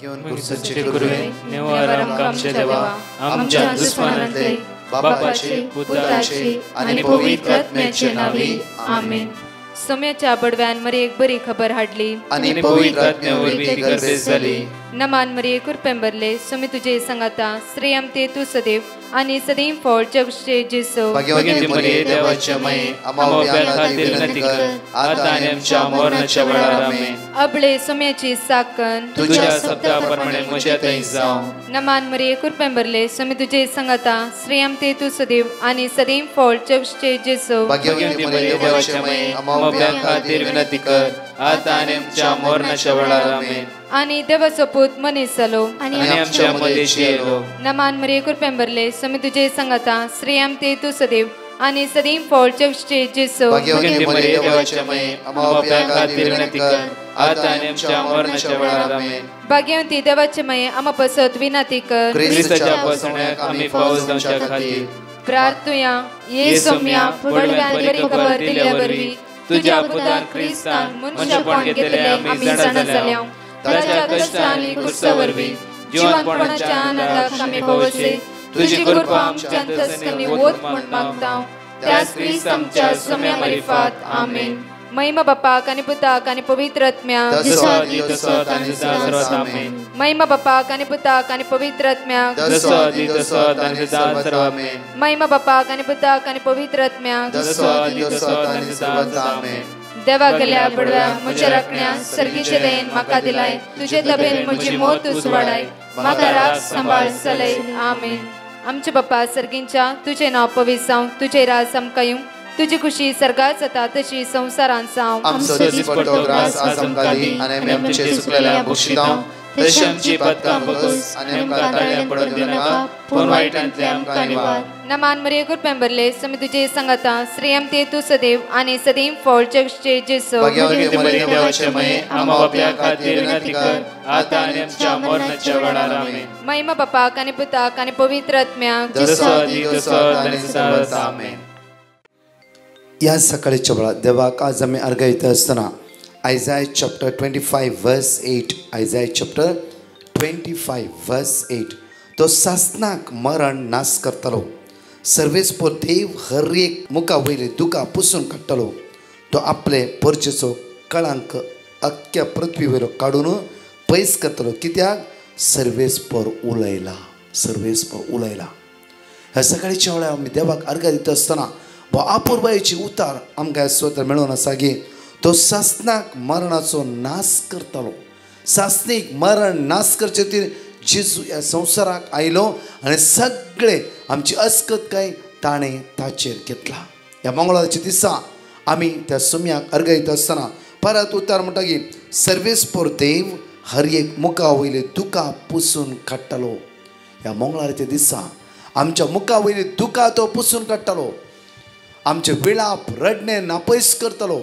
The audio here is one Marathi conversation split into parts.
घेऊन कुर्सचे गुरुवे नेवारम कामचे देवा आमच्या दुश्मनांतले बापाचे पुत्राचे आणि पवित्र आत्म्याचे नावे आमेन. सोम्याच्या बडव्यान मरे एक बरी खबर हाडली आणि पवित्र आत्म्यावर गर्दी झाली. नमान मरे कुरपेंबरले सोमी तुझे संगाता श्रेयम ते तू सदैव आणि सदैव फळ जगचे जेसो. भाग्यवती मरिये देवाच्या माये आम्हा खातीर विनंती कर आता आणि आमच्या मरणाच्या वेळार आमेन. अबळे सोम्याची साकन तुझ्या शब्दाप्रमाणे म्हज्या थंय जावं. नमान मरे कुरपेंबरले सोमी तुझे संगाता श्रेयम ते तू सदैव आणि सदैव फळ जगचे जेसो. भाग्यवती मरिये देवाच्या माये आम्हा खातीर विनंती कर आता आणि आमच्या मरणाच्या वेळार आमेन. आणि देवाचो पूत मनीस जालो आणि आमच्या मध्येशी येलो. नमान मरे कुरपेंबरले सोमी तुझे संगाता श्रेयम ते तू सदैव आणि सदैव फळ जगचे जेसो. भाग्यवती मरिये देवाच्या माये आम्हा खातीर विनंती कर आता आणि आमच्या मरणाच्या वेळार आमेन. भाग्यवती देवाचे माये आम्हा पसत विनंती कर ख्रिस्ताच्या पसण्याक आम्ही पावस जावच्या खातीर प्रार्थुया. ये सोम्या बडव्यान बरी खबर दिल्या वरवी तुझ्या पुतान ख्रिस्तान मनशापण घेतले आम्ही जाणा जाल्या. ताच्या कष्टांनी कुर्सावरवी जीवनपणाच्या आनंदाक आम्ही पवसे तुझी कृपा आमच्या अंतस्करणी वोत म्हण मागता. त्याच ख्रिस्त आमच्या सोम्या मार्फत आमेन. महिमा बापाक आणि पुताक आणि पवित्र आत्म्याक महिमा बापाक आणि पुताक आणि पवित्र आत्म्याक महिमा बापाक आणि पुताक आणि पवित्र आत्म्याक. देवा गेल्या बडव्या म्हज्या राखण्या सर्गीचे देन म्हाका दिलाय तुझे तबेन म्हजी मोत उसवाडाय म्हाका राख सांबाळ चलय आमेन. आमचे बाप्पा सर्गींच्या तुझे नाव पवित्र जावं तुझे राज आमकां येवं तुझी खुशी सर्गात जाता तशी संसारांत जावं. आमचो दिसपट्टो ग्रास आज आमकां दी आनी आमी आमचे सुकलेल्या बक्षितांव तशी आमची पदकां बगस आनी आमकां ताळ्यां पडोवन दिनाका पूण वायटांतले आमकां निवार. नमान मरे कुरपेंबरले सोमी तुझे संगाता श्रेयम ते तू सदैव आणि सदैव फळ जगचे जेसो. भाग्यवती मरिये देवाचे माये आम्हा बाप्या खातीर विनंती कर आता आनी आमच्या मरणाच्या वेळार आमेन. महिमा बापाक आणि पुताक आणि पवित्र आत्म्याक आमेन. या सकाळच्या वेळार देवाक आज आमी अर्घ्य आसतना आयझाया चॅप्टर 25 वर्स 8 आयझाया चॅप्टर 25 वर्स 8 तो सासनाक मरण नाश करतलो सर्वेस्पर देव हर एक मुखा वयले दुकां पुसून काडटलो. तो आपले परचेचो कळंक अख्ख्या पृथ्वी वयलो काडून पयस करतलो कित्याक सर्वेस्पर उलयला ह्या सकाळच्या वेळार आमी देवाक अर्घ्य दिता आसतना अपूर्वायेची उतार आमकां स्वता मेळून आसा की तो सासनाक मरणाचो नाश करतलो. सासनीक मरण नाश करचे खातीर जेजू ह्या संवसाराक आयलो आनी सगळे आमची अस्कतकाय ताणें ताचेर घेतला. ह्या मंगळाराच्या दिसा आमी त्या सोम्याक अर्घ्य दिता आसतना परत उतार म्हणटा की सर्वेस्पर देव हर एक मुखा वयले दुकां पुसून काडटलो. ह्या मंगळाराच्या दिसा आमच्या मुखा वयली दुकां तो पुसून काडटलो. आमचे विलाप रडणे नापयस करतलो.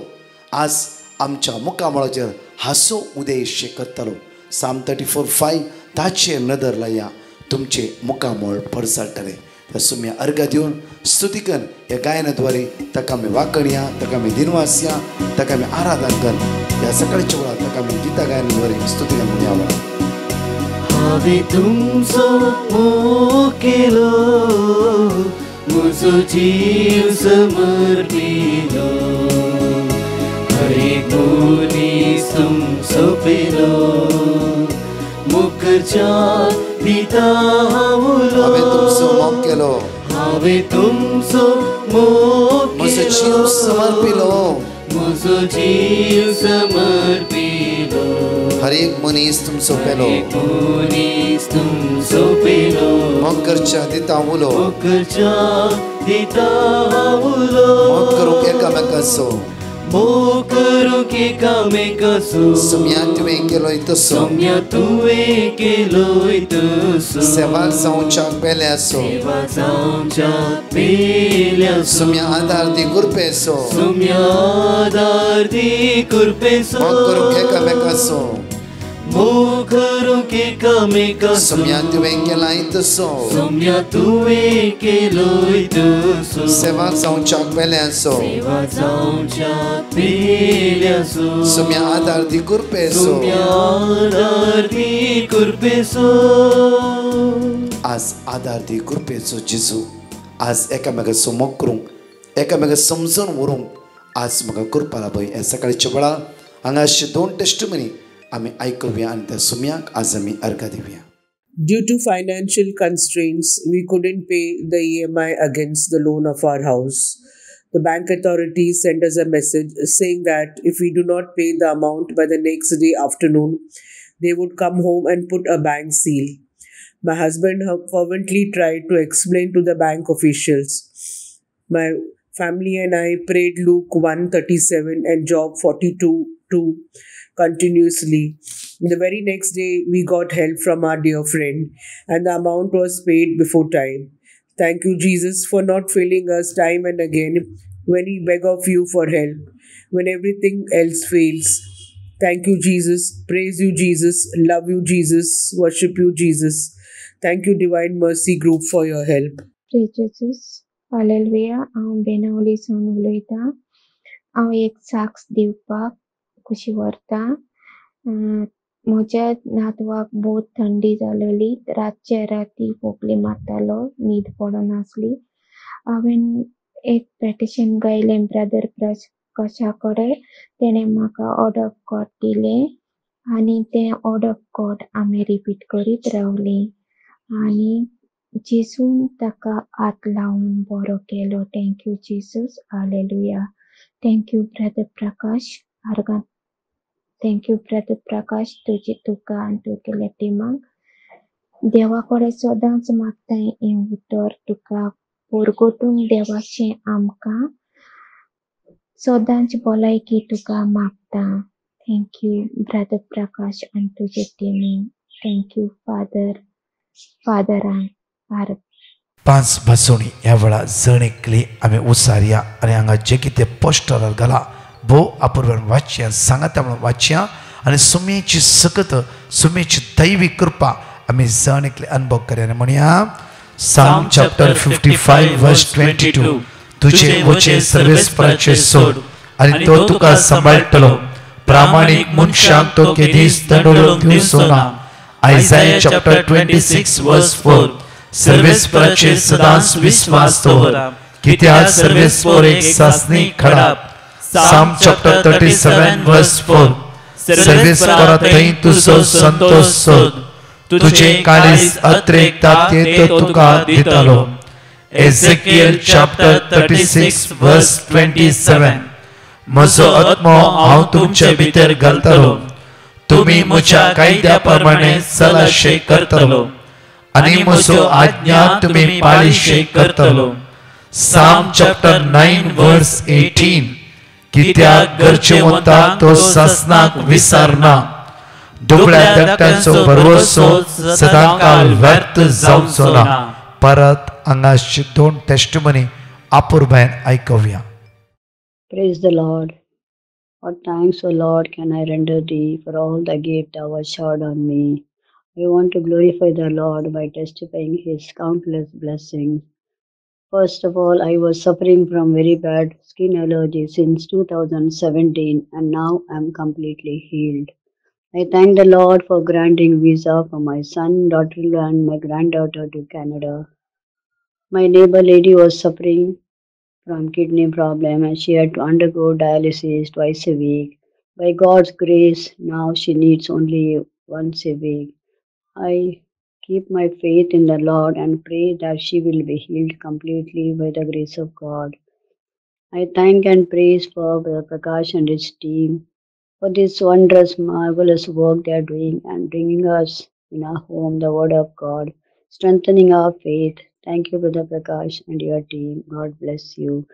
आज आमच्या मुखामळाचेर हांसो उदेश करतलो. साम 34:5 ताचेर नदर लाया तुमचे मुखामळ परसाळटले. सोम्या अर्घ्य दिवन स्तुती कर ह्या गायनाद्वारे ताका आमी वाकणया ताका आमी दिनवास या ताका आमी आराधना कर. ह्या सकाळच्या वेळार ताका आमी गिता गायनाद्वारे स्तुती कर म्हणून यावं. हांवें तुमचो मोग केलो म्हजो जीव समर्पिलो हर एक मनीस तुमचो पेलो मुखर्च्या दिता हांवलो. हांवें तुमचो मोग केलो हांवें तुमचो मोग म्हजो जीव समर्पिलो म्हजो जीव समर्पिलो हर एक मनीस तुमचो पेलो मनीस तुमचो पेलो मोग करच्या दिता उलो करच्या दिता उलो मोग करूंक एकामेकाचो मोग करूंक एकामेकाचो सोम्या तुवें केलोय तसो सोम्या तुवें केलोय तसो सेवा जावच्याक पेल्यासो सेवा जावच्याक पेल्यासो सोम्या आदार दी कुरपेसो सोम्या आदार दी कुरपेसो मोग करूंक एकामेकाचो मोखरो के कामे कसो Somia tuwing kailangan ituso. Somya tuwe keloy tuso Sevak sa unchak peleanso. Seva zauncha pilyaso Somia adar di kurpeso. Somya dardi kurpeso आज आधार दी कृपेचो जिजू आज एकामेका समोर करूंक एकामेका समजून व्हरूंक आज म्हाका कृपा लाभय हे सकाळच्या वेळार हांगा अशे 2 टेस्टमनी आमी आयकुया आनी त्या सुम्याक आज आमी अर्घ दिवया. Due to financial constraints, we couldn't pay the EMI against the loan of our house. The bank authorities sent us a message saying that if we do not pay the amount by the next day afternoon, they would come home and put a bank seal. My husband fervently tried to explain to the bank officials. My family and I prayed Luke 1:37 and Job 42:2 continuously. The very next day, we got help from our dear friend, and the amount was paid before time. Thank you, Jesus, for not failing us time and again when we beg of you for help, when everything else fails. Thank you, Jesus. Praise you, Jesus. Love you, Jesus. Worship you, Jesus. Thank you, Divine Mercy Group, for your help. Praise Jesus. Hallelujah. हांव बेनावली सावन उलयतां. हांव एक साक्ष दिवपाक खुशी व्हरतां. म्हज्या नातवाक बहुत थंडी जालेली. रातचे राती खोकली मारतालो, न्हीद पडनासली. हांवेन एक पेटिशन गायलें ब्रदर प्रकाशा कडेन. तेणें म्हाका ऑर्ड ऑफ गॉड दिलें आनी तें ऑर्ड ऑफ गॉड आमी रिपीट करीत रावलीं आनी जेसून ताका हात लावन बरो केलो. Thank you Jesus. Hallelujah. Thank you brother Prakash. आर्गां थँक यू ब्रदर प्रकाश तुका आनी तुगेल्या टिमाक. देवा कडेन सदांच मागता हें उतर तुका परगटूंक देवाचें आमकां सदांच भलायकी तुका मागता. थँक यू ब्रदर प्रकाश आनी तुजे टिमीक. थँक यू फादरान. पांच भासोणी ह्या वेळार जण एकली आमी उसारया आनी हांगा जे कितें पोस्टरार घाला भोव अपूर्वान वाचया सांगाता म्हणून वाचया आनी सुमेची सकत सुमेची दैवीक कृपा आमी जण एकले अनुभव करया आनी म्हणया Psalm chapter 55 verse 22 तुझे वचे सर्वेस्पराचे सोड आनी तो तुका सांबाळटलो प्रामाणीक मनशाक तो केदीस दंडोळूंक दिवचो ना. Isaiah chapter 26 verse 4 सर्वेस्पराचे सदांच विश्वास दवर कित्याक सर्वेस्पर एक सासणी खडाप. Psalm chapter 37 verse 4 सर्वेस्परा थंय तुजो संतोष सोद तुझे काळीज अत्रेकता ते तो तुका दितलो. Ezekiel chapter 36 verse 27 म्हजो आत्मो हांव तुमचे भितर घालतलो तुमी म्हज्या कायद्या प्रमाणे चलाशे करतलो आनी म्हजो आज्ञा तुमी पाळीशे करतलो. Psalm chapter 9 verse 18 कित्याक गरजेवंताक तो सासनाक विसरना दुबळ्या धाकट्यांचो भरवसो सदांकाळ व्यर्थ जावचो ना. परत हांगाची 2 testimony आपुरबायन आयकुया. Praise the Lord. What thanks, O Lord, can I render thee for all the gift thou hast showered on me. I want to glorify the Lord by testifying his countless blessings. First of all, I was suffering from very bad skin allergy since 2017 and now I am completely healed. I thank the Lord for granting visa for my son, daughter-in-law and my granddaughter to Canada. My neighbor lady was suffering from kidney problem and she had to undergo dialysis twice a week. By God's grace, now she needs only once a week. I keep my faith in the Lord and pray that she will be healed completely by the grace of God. I thank and praise for Brother Prakash and his team for this wondrous, marvelous work they are doing and bringing us in our home the Word of God, strengthening our faith. Thank you, Brother Prakash and your team. God bless you.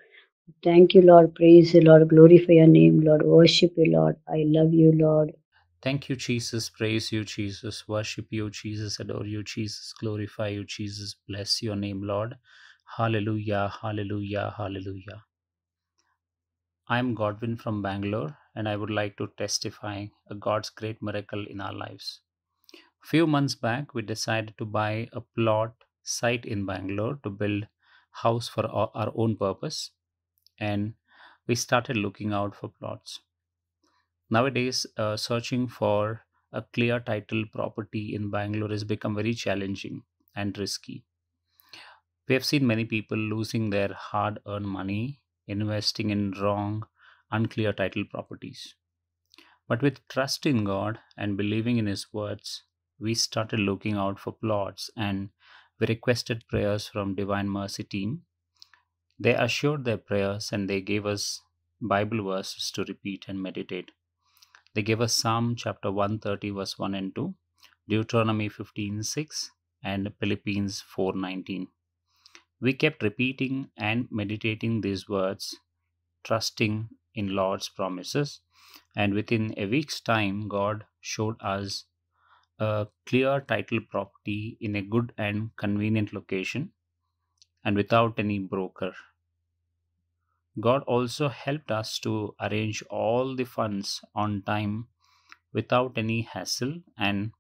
Thank you, Lord. Praise you, Lord. Glorify your name, Lord. Worship you, Lord. I love you, Lord. Thank you, Jesus. Praise you, Jesus. Worship you, Jesus. Adore you, Jesus. Glorify you, Jesus. Bless your name, Lord. Hallelujah, hallelujah, hallelujah. I'm Godwin from Bangalore, and I would like to testify a God's great miracle in our lives. Few months back, we decided to buy a plot site in Bangalore to build house for our own purpose, and we started looking out for plots. Nowadays, searching for a clear title property in Bangalore has become very challenging and risky. We have seen many people losing their hard earned money investing in wrong, unclear title properties. But with trust in God and believing in His words, we started looking out for plots and we requested prayers from Divine Mercy team. They assured their prayers and they gave us Bible verses to repeat and meditate. They gave us Psalm chapter 130 verse 1 and 2, Deuteronomy 15:6 and Philippians 4:19. We kept repeating and meditating these words, trusting in Lord's promises, and within a week's time, God showed us a clear title property in a good and convenient location and without any broker. God also helped us to arrange all the funds on time without any hassle, and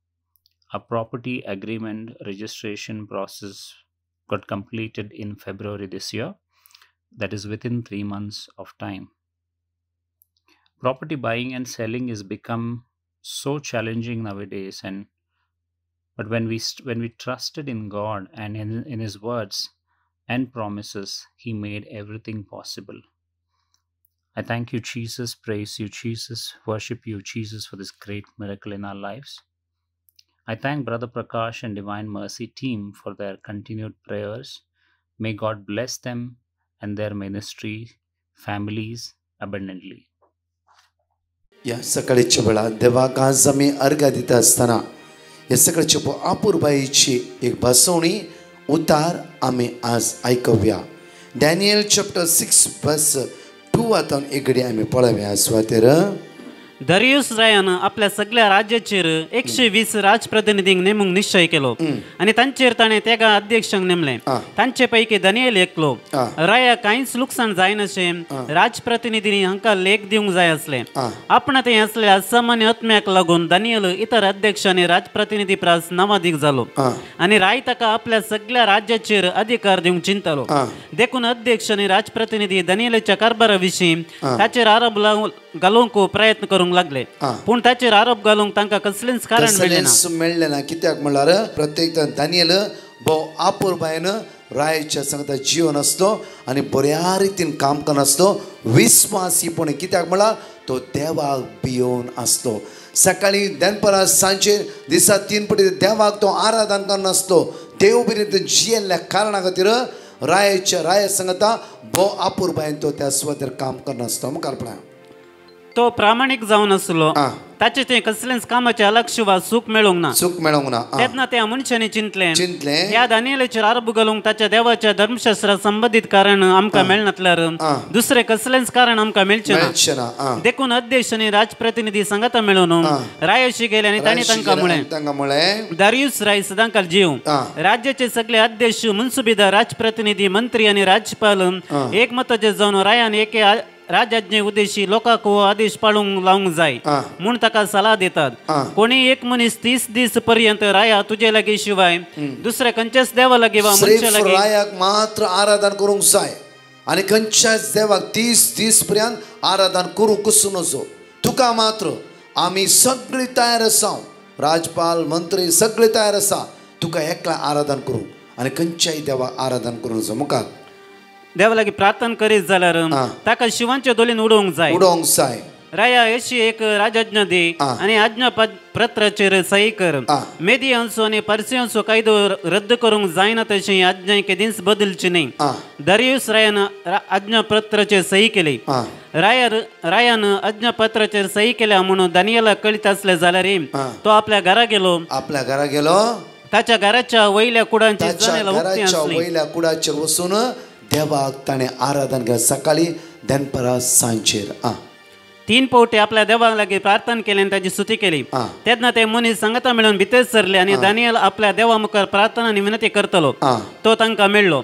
a property agreement registration process got completed in February this year, that is within 3 months of time. Property buying and selling has become so challenging nowadays, but when we trusted in God and in His words and promises, He made everything possible. I thank you, Jesus, praise you, Jesus, worship you, Jesus, for this great miracle in our lives. I thank Brother Prakash and Divine Mercy team for their continued prayers. May God bless them and their ministry, families abundantly. या सकाळच्या वेळा देवाक आज आमी अर्घ्य दिता आसतना या सकाळच्या आपुरबाईची एक बसवणी उतार आमी आज आयकूया. डॅनियल चॅप्टर 6 वर्स 2 आतां एक घडी आमी पळोवया. सुवातेर दरियुस रायान आपल्या सगळ्या राज्याचेर 120 राजप्रतिनिधींक नेमूंक निश्चय केलो आणि तांचेर ताणें तेगा अध्यक्षांक नेमले. तांचे पैकी दानियेल एकलो. राया कांयच लुकसाण जायनाशें राजप्रतिनिधींनी हांकां लेख दिवंक जाय आसले. आपणात हें आसलेल्या असामान्य आत्म्याक लागून दानियल इतर अध्यक्ष आनी राजप्रतिनिधी प्रास नांवादीक जालो आनी राय ताका आपल्या सगळ्या राज्याचेर अधिकार दिवंक चिंतलो. देखून अध्यक्ष आनी राजप्रतिनिधी दानियेलाच्या कारभारा विशीं ताचेर आरोप घालूंक प्रयत्न करूंक लागले, पूण ताचेर आरोप घालूंक तांकां कसलेंच कारण मेळ्ळें ना. कित्याक म्हणल्यार प्रत्येक दानियल भोव आपुरबायेन रायाच्या सांगता जीवन आसलो आनी बऱ्या रितीन काम करनासलो, विस्वासीपण. कित्याक म्हणल्यार तो देवाक भियोन आसलो. सकाळी दनपारां सांजेर दिसा 3 फावटी देवाक तो आराधन करनासलो. देव बरें जियेल्ल्या कारणा खातीर राया सांगता भोव आपुरबायेन तो त्या सुवातेर काम करनासलो. मुखार पळया. तो प्रामाणीक जावन आसलो. ताचे ते कसलेंच कामाचे अलक्ष वा सुख मेळोंक ना. तेन्ना त्या मनशांनी चिंतलें ह्या दानियेलाचेर आरोप घालूंक ताच्या देवाच्या धर्मशास्त्रा संबंधित कारण आमकां मेळनातल्यार दुसरे कसलेंच कारण आमकां मेळचें ना. देखून अध्यक्ष आनी राजप्रतिनिधी सांगाता मेळून रायाशी गेले आनी तांणी तांकां म्हळें, दारियुस राय सदांकाल जीव. राज्याचे सगळे अध्यक्ष, मुन्सुबीदार, राजप्रतिनिधी, मंत्री आनी राज्यपाल एकमताचे जावन रायान एके राजाज्ञे उद्देशी लोकांक हो आदेश पाळूंक लावंक जाय म्हूण ताका सल्ला दितात. कोणी एक मनीस 30 दीस पर्यंत राया तुजे लागीं शिवाय दुसऱ्या खंयच्याच देवा लागीं वा मनशा लागीं रायाक मात्र आराधन करूंक जाय आनी खंयच्याच देवाक 30 दीस पर्यंत आराधन करूंकच नजो. तुका मात्र आमी सगळीं तयार आसा, राजपाल, मंत्री सगळीं तयार आसा, तुका एकला आराधन करूंक आनी खंयच्याय देवाक आराधन करूंक जाय. मुखार देवा लागीं प्रार्थना करीत जाल्यार ताका शिवांच्या दोलीन उडोवंक जाय. राया अशी एक राजाज्ञा दी आनी आज्ञापत्राचेर सही कर. मेदी हंसो आनी पारसी हंसो कायदो रद्द करूंक जायना तशें आज्ञा केदींच बदलची न्ही. दारियुस रायान आज्ञापत्राचेर सही केली. रायान आज्ञापत्राचेर सही केल्या म्हणून दानियेलाक कळीत आसलें जाल्यार तो आपल्या घरा गेलो. ताच्या घराच्या वयल्या कुडाचेर वचून देवाक ताणें आराधन केलें. सकाळी दनपारां सांजेर. 3 पावटी आपल्या देवा लागीं प्रार्थना केली आणि ताची स्तुती केली. तेन्ना ते मनीस सांगता मेळून भितर सरले आणि दानियल आपल्या देवा मुखार प्रार्थना आनी विनंती करतलो. तो तांकां मेळ्ळो.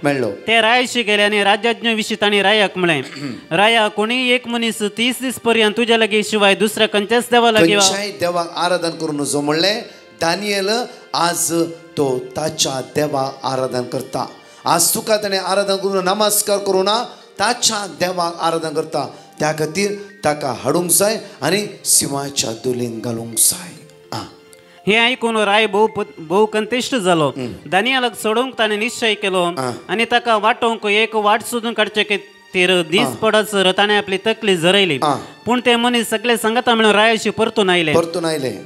ते रायाशी गेले आनी राज्याज्ञे विशीं तांणी रायाक म्हळें, राया कोणीय एक मनीस 30 दीस पर्यंत तुज्या लागीं शिवाय दुसऱ्या खंयच्याच देवा लागीं देवाक आराधन करून नजो म्हणलें. दानियल आज तो ताच्या देवाक आराधन करता. आज तुका ताणें आराधन करून नमस्कार करूं ना, ताच्या देवाक आराधन करता. त्या खातीर ताका हाडूंक जाय आनी सिंहाच्या दोलीन घालूंक जाय. हे आयकून राय भोव कंतिश्ट जालो. दानियालाक सोडूंक ताणें निश्चय केलो आनी ताका वाटोवंक एक वाट सोदून काडचे खातीर दीस पडसर ताणें आपली तकली झरयली. पूण ते मनीस सगळे संगता मेळून रायाशी परतून आयले.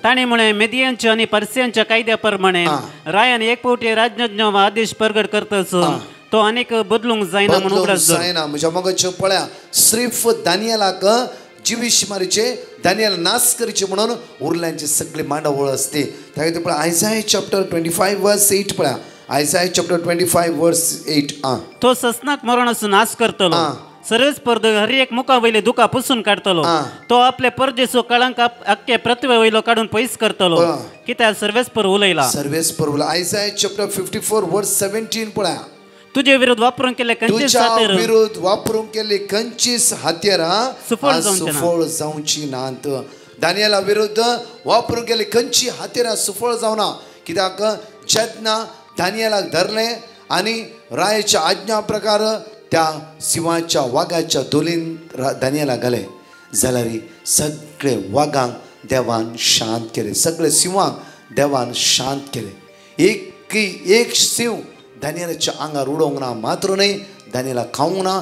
ताणें म्हळें, मेदियांच्या आनी पर्सियांच्या कायद्या प्रमाणे रायान एक फावटी राज्ञाज्ञ वा आदेश प्रगट करतस तो अनेक बदलूंक जायना म्हणून उगडास जायना. म्हज्या मगजचें पळया, सिर्फ दानियालाक जिवीश मारीचे, दानियल नाश करचे म्हणून उरल्यांचे सगळे मांडावळ असते. त्या खातीर पळय आयसाया चॅप्टर 25 वर्स 8 पळया. आयसाया चॅप्टर 25 वर्स 8. तो ससनाक मरणाचो नाश करतलो. सर्वेच पर्द हर एक मुखा वयले दुखा पुसून काडतलो. तो आपले परदेसो कळंक अख्खे पृथ्वे वयलो काडून पयस करतलो. कित्याक सर्वेच पर उलयला. सर्वेच पर उलयला. आयसाया चॅप्टर 54 वर्स 17 पळया. तुझे विरुद्ध वापरून केले खंयचीच हात्यार विरुद्ध वापरून केले खंयचीच हात्यारां सुफळ जावची नात. दानियेला विरुद्ध वापरून केले खंयची हात्यारां सुफळ जावना. कित्याक जेन्ना दानियेलाक धरले आनी रायाच्या आज्ञा प्रकार त्या सिंहाच्या वाघाच्या दोलीन दानियेलाक घाले जाल्यार सगळे वाघांक देवान शांत केले. सगळे सिंहांक देवान शांत केले. एक सिंह दानियेलाच्या आंगार उडोवंक ना. मात्र न्हय, दानियेला खावंक ना,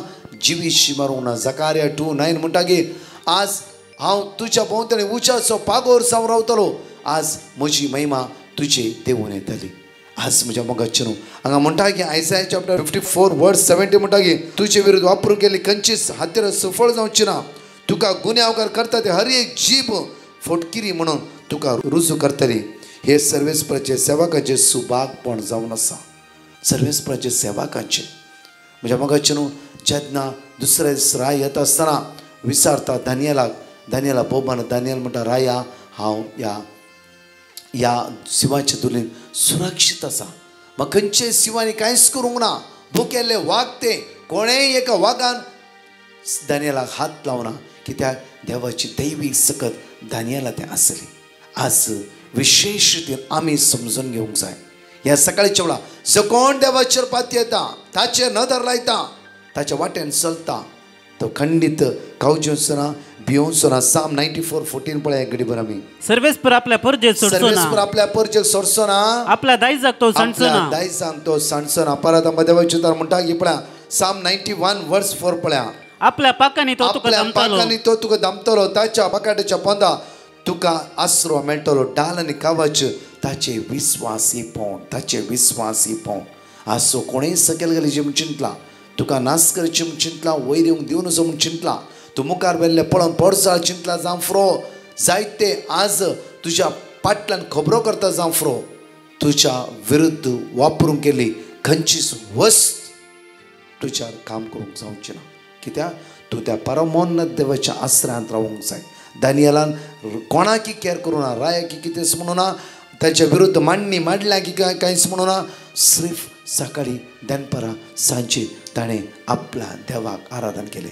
जिवीशी मारूंक ना. जकार्या 2:9 म्हणटागीर आज हांव तुज्या भोंवतणी उच्याचो पागोर जावन रावतलो. आज म्हजी महिमा तुजे देवून येतली. आज म्हज्या मोगाचे न्हू हांगा म्हणटा की आयसाया चॅप्टर 54 वर्स 70 म्हणटा की तुजे विरुद्ध वापरून केली खंयचीच हात्यार सफळ जावची ना. तुका गुन्यांवकार करता ते हर एक जीब फोटकिरी म्हणून तुका रुजू करतली. हे सर्वेस्पराचे सेवकाचे सुभागपण जावन आसा. सर्वेस्पराचे सेवकांचे म्हज्या मोगाचे न्हू जेन्ना दुसरे दीस राय येता आसतना विचारता दानियेला बोबान. दानियल म्हणटा, राया हांव ह्या सिंहाच्या दोलीन सुरक्षीत आसा. म्हाका खंयचे सिंहांनी कांयच करूंक ना. भुकेल्ले वाघ ते कोणेय एका वाघान दानियेलाक हात लावना. कित्याक देवाची दैवीक सकत दानियेला तें आसली. आज विशेष रितीन आमी समजून घेवंक जाय. ह्या सकाळच्या वेळा जो कोण देवाचेर पाती येता, ताचेर नदर लायता, ताच्या वाटेन चलता, तो खंडीत खावचेंच ना, भिवूंच ना. साम 94:14 पळय एक घडीभर आमी. सर्वेस्पर आपल्या परजेक सोडचो ना. सर्वेस्पर आपल्या परजेक सोडचो ना. आपल्या दायजाक तो सांडचो ना. दायजाक तो सांडचो ना. परत आमी देवाचे उतार म्हणटा की पळया साम 91 वर्स 4 पळया. आपल्या पाकांनी तो तुका दमतलो. पाकांनी तो तुका दमतलो. ताच्या पाकाटाच्या पोंदा तुका आसरो मेळटलो. डाल आनी कावच ताचे विस्वासी पोंड, ताचे विस्वासी पोंड. आसो कोणेय सकयल घालीचे म्हूण चिंतला, तुका नाश करचे म्हूण चिंतला, वयर येवंक दिवं नजो म्हूण चिंतला, तूं मुखार वेल्ले पळोवन पडसाळ चिंतला जावं फ्रो. जायते आज तुज्या फाटल्यान खबरो करता जावं फ्रो. तुज्या विरुद्ध वापरूंक केली खंयचीच वस्त तुज्यार काम करूंक जावची ना. कित्याक तूं त्या परमोन्नत देवाच्या आश्रयांत रावूंक जाय. दानियेलान कोणाकी केअर करूं ना, रायाकी कितेंच म्हणूं ना, ताच्या विरुद्ध मांडणी मांडल्या की कांयच म्हणूं ना. सिर्फ सकाळी दनपारां सांजे ताणें आपल्या देवाक आराधन केलें.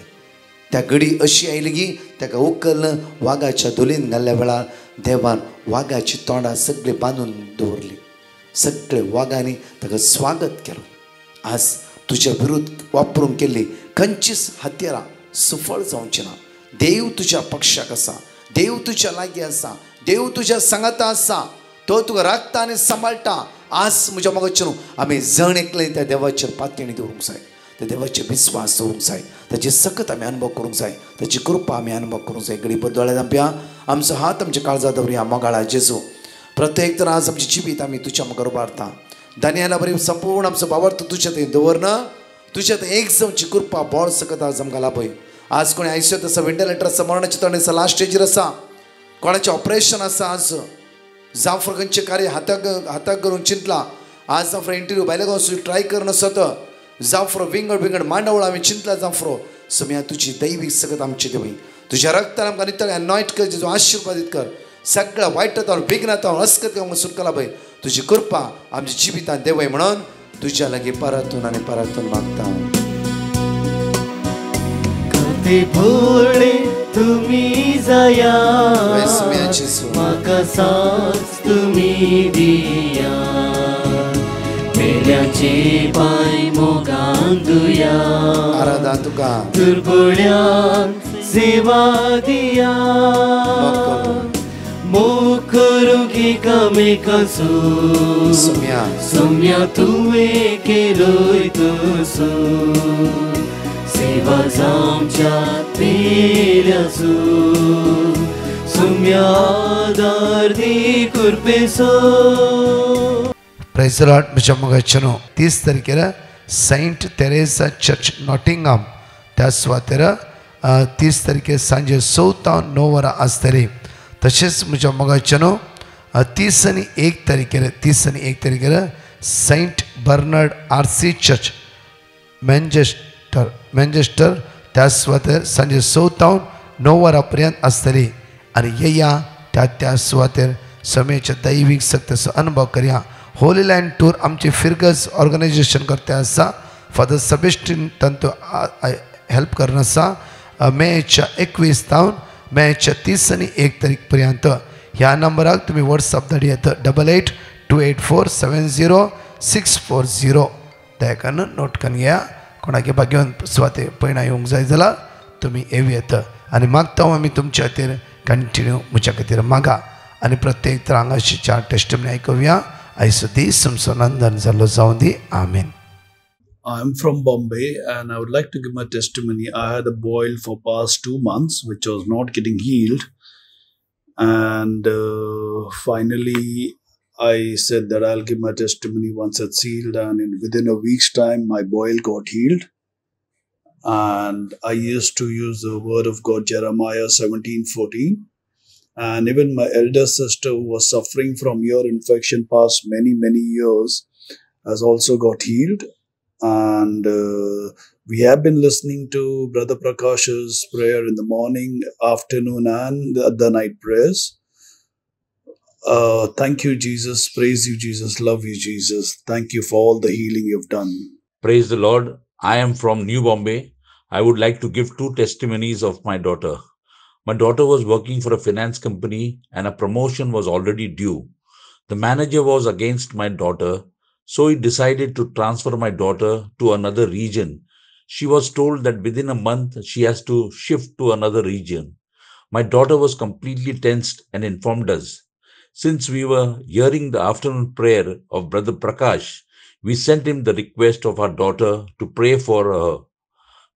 त्या घडी अशी आयली की ताका उखल वाघाच्या दोलीन घाल्ल्या वेळार देवान वाघाची तोंडां सगळी बांदून दवरली. सगळे वाघांनी ताका स्वागत केलो. आज तुज्या विरुद्ध वापरूंक केल्ली खंयचीच हात्यारां सुफळ जावची ना. देव तुज्या पक्षाक आसा, देव तुज्या लागीं आसा, देव तुज्या सांगाता आसा, तो तुका राखता आनी सांबाळटा. आज म्हज्या मोगाचेर आमी जण एकले त्या देवाचेर पातयणी दवरूंक जाय. त्या देवाचे विस्वास दवरूंक जाय. ताची सकत आमी अनुभव करूंक जाय. ताची कृपा आमी अनुभव करूंक जाय. घडीभर दोळे धांपया. आमचो हात आमच्या काळजार दवरया. मोगाळा जेजू प्रत्येक तर आज आमची जिवीत आमी तुज्या मुखार उबारता. दानियेला बरी संपूर्ण आमचो वावर तुज्या थंय दवरना. तुज्या थंय एक जावची कृपा बोळ सकत आज आमकां लाभय. आज कोणी आयसीयूत आसा, वेंटिलेटर आसा, मरणाचे तोंड आसा, लास्ट स्टेजीर आसा, कोणाचें ऑपरेशन आसा, आज जावं फॉर खंयचें कार्य हाताक करून चिंतला, आज जावं फॉर इंटरव्यू भायल्या गांव ट्राय करन आसत, जावं फॉर विंगड मांडावळ आमी चिंतला जावं फॉर समिया तुजी दैवीक सकत आमची देवय तुझ्या रक्तान आमकां नितळ एनॉयट कर जेजू आशिर्वादीत कर सगळ्या वायटांतल्यान विघ्नांतल्यान अस्कत आमकां सुटका लाभय तुजी कृपा आमच्या जिवितांत देवय म्हणून तुझ्या लागीं परतून आनी परतून मागता ते भोळे तुम्ही जाया म्हाका साथ तुम्ही दिया मेल्याचे पांय मोगान दुया आराधा तुका दुर्बळ्यांक सेवा दिया मोखरुगी कामेकासो सोम्या तुवें केलोय तसो सेवा जावच्या पेल्यासो सोम्या आदार दी कुर्पेसो प्रेज द लॉर्ड म्हज्या मोगाचेनो 30 तारखेर सेंट तेरेसा चर्च नॉटिंगहाम त्या सुवातेर 30 तारखेर सांजे 9 वरां आसतली तशेंच म्हज्या मोगाचेनो 30 आनी 1 तारखेर saint Bernard RC church Manchester त्या सुवातेर सांजे 9 वरां पर्यंत आसतली आनी येया त्या सुवातेर समयाच्या दैवीक सक्तीचो अनुभव करया होली लँड टूर आमचे फिरगस ऑर्गनायझेशन करते आसा फादर सबेस्टीन तंतू हेल्प करना आसा मेच्या 21 तावन मेच्या 30 आनी 1 तारीख पर्यंत ह्या नंबराक तुम्ही व्हॉट्सअप धाडी येता 8828470640 तेकान नोट करून घेया कोणाके घेवन स्वाते पयणा येवंक जाय जाल्यार तुमी येवी येता आनी मागता आमी तुमच्या खातीर कंटिन्यू म्हज्या खातीर मागा आनी प्रत्येक तर हांगाशी 4 टेस्टमनी आयकुया आयचो दीस तुमचो नंदन जाल्लो जावं दी आमेन. I'm from Bombay and I would like to give my testimony. I had a boil for past 2 months which was not getting healed, and finally I said that I'll give my testimony once it's healed, and within a week's time my boil got healed. And I used to use the word of God, Jeremiah 17:14, and even my elder sister who was suffering from ear infection past many years has also got healed. And we have been listening to Brother Prakash's prayer in the morning, afternoon and the night prayers. Thank you, Jesus. Praise you, Jesus. Love you, Jesus. Thank you for all the healing you've done. Praise the Lord. I am from New Bombay. I would like to give 2 testimonies of my daughter. My daughter was working for a finance company and a promotion was already due. The manager was against my daughter, so he decided to transfer my daughter to another region. She was told that within a month she has to shift to another region. My daughter was completely tensed and informed us. Since we were hearing the afternoon prayer of Brother Prakash, we sent him the request of our daughter to pray for her.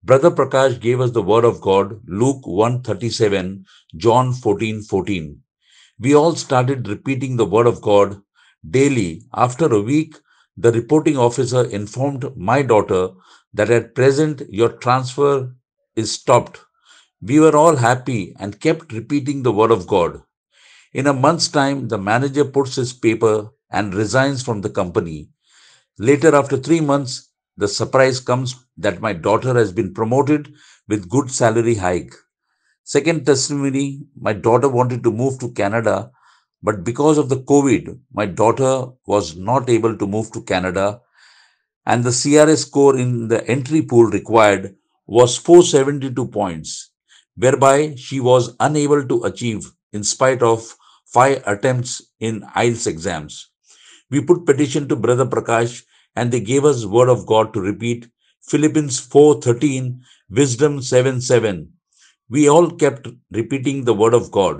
Brother Prakash gave us the word of God, Luke 1:37, John 14:14. We all started repeating the word of God daily. After a week, the reporting officer informed my daughter that at present your transfer is stopped. We were all happy and kept repeating the word of God. In a month's time, the manager puts his paper and resigns from the company. Later, after 3 months, the surprise comes that my daughter has been promoted with good salary hike. Second testimony, my daughter wanted to move to Canada, but because of the COVID, my daughter was not able to move to Canada, and the CRS score in the entry pool required was 472 points, whereby she was unable to achieve in spite of 5 attempts in IELTS exams. We put petition to Brother Prakash and they gave us word of God to repeat Philippians 4:13, Wisdom 7:7. We all kept repeating the word of God.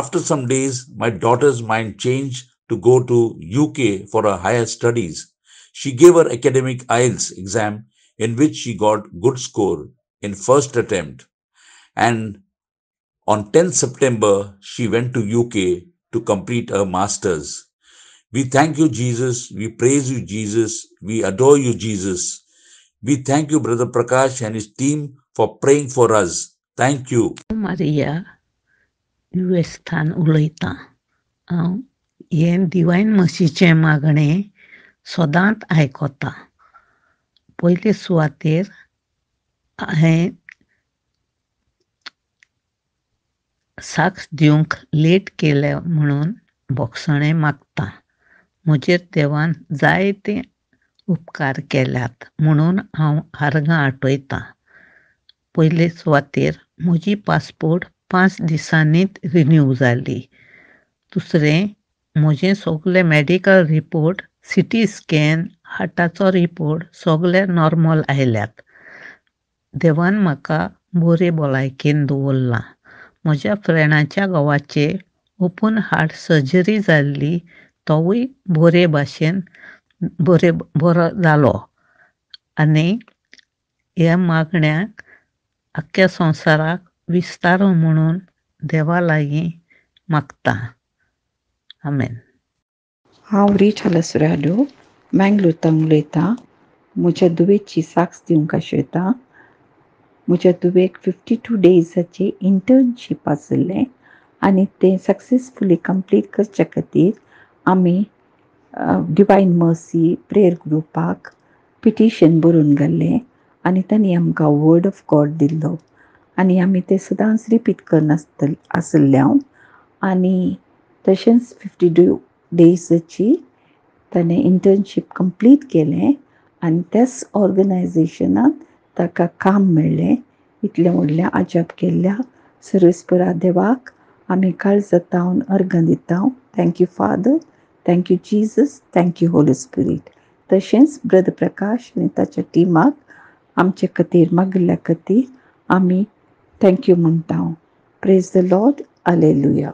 After some days, my daughter's mind changed to go to UK for her higher studies. She gave her academic IELTS exam in which she got good score in first attempt. And on 10th September, she went to UK to complete her master's. We thank you, Jesus. We praise you, Jesus. We adore you, Jesus. We thank you, Brother Prakash and his team for praying for us. Thank you. Maria. युएस्थान उलयतां हांव हें डिवायन मसीचें मागणें सदांच आयकतां. पयले सुवातेर हांवें साक्ष दिवंक लेट केल्या म्हणून भोगसणें मागता. म्हजेर देवान जायते उपकार केल्यात म्हणून हांव आर्गां आठयतां. पयले सुवातेर म्हजी पासपोर्ट 5 दिसांनीच रिन्यू जाली. दुसरें, म्हजें सगळे मेडिकल रिपोर्ट, CT स्कॅन, हार्टाचो रिपोर्ट सगळे नॉर्मल आयल्यात. देवान म्हाका बरे भलायकेन दवरलां. म्हज्या फ्रेंडाच्या घोवाचे ओपन हार्ट सर्जरी जाल्ली, तोवूय बरे भाशेन बरो जालो. आनी ह्या मागण्याक आख्ख्या संवसाराक विस्तारो म्हणून देवा लागीं मागता. आमेन. हांव रीच हालसराडो मँगलोरतान उलयतां. म्हज्या दुवेची साक्ष दिवंक आशयतां. म्हज्या दुवेक 52 डेजाचें इंटर्नशीप आशिल्लें आनी तें सक्सेसफुली कंप्लीट करच्या खातीर आमी डिवायन मर्सी प्रेयर ग्रुपाक पिटिशन बरोवन घाल्लें आनी तांणी आमकां वर्ड ऑफ गॉड दिल्लो आनी आमी तें सदांच रिपीट करन आशिल्ल्यान आनी तशेंच 52 डेजाची ताणें इंटर्नशीप कंप्लीट केलें आनी त्याच ऑर्गनायझेशनान ताका काम मेळ्ळें. इतलें व्हडलें अजाप केल्ल्या सर्वेस्परा देवाक आमी काळजांतल्यान अर्गां दिता. Thank you father, thank you Jesus, thank you Holy spirit. तशेंच ब्रदर प्रकाश आनी ताच्या टिमाक आमचे खातीर मागिल्ल्या खातीर आमी थँक्यू म्हणटा. Praise the Lord. हालेलुया.